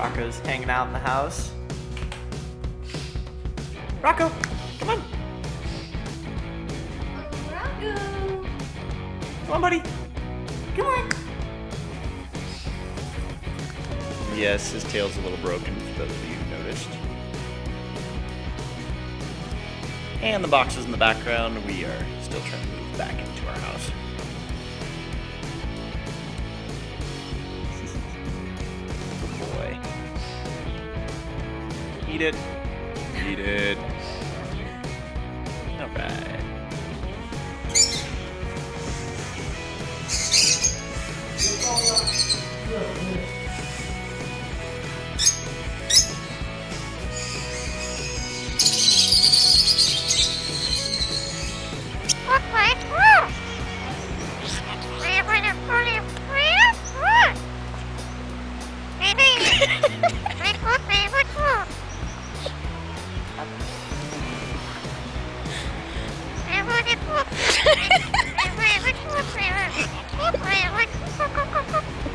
Rocco's hanging out in the house. Rocco, come on. Rocco! Come on, buddy. Come on. Yes, his tail's a little broken, for those of you who noticed. And the boxes in the background, we are still trying to move back into our house. Good boy. Eat it. Eat it. Alright.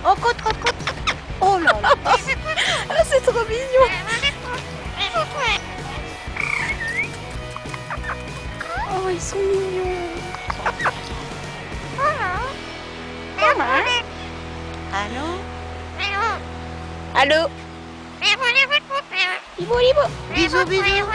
Oh, côte. Oh là là. Ah, c'est trop mignon. Oh, ils sont mignons. Maman. Allô? Allô? Libo. Bisous. Bisous.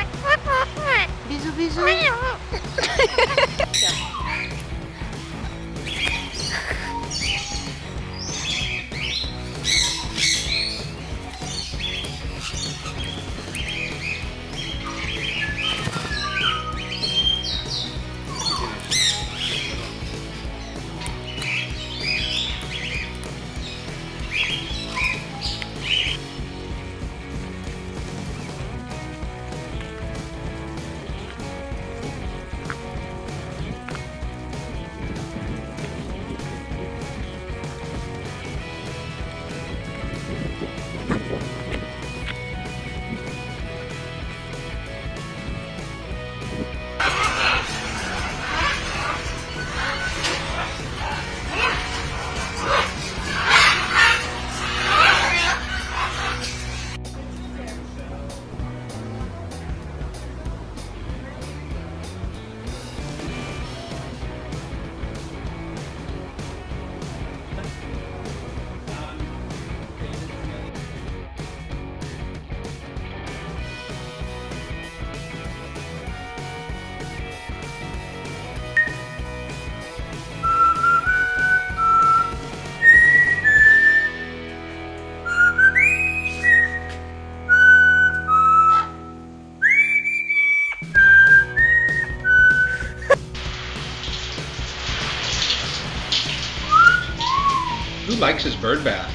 Who likes his bird bath?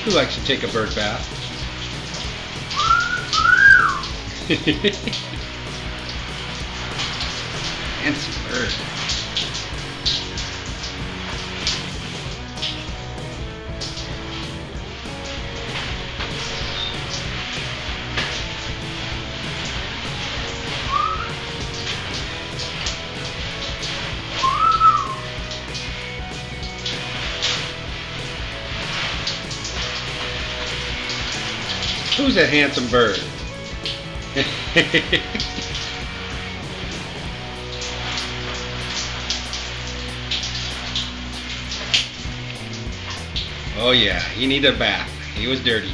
Who likes to take a bird bath? Fancy bird. Who's that handsome bird? Oh yeah, he needed a bath. He was dirty.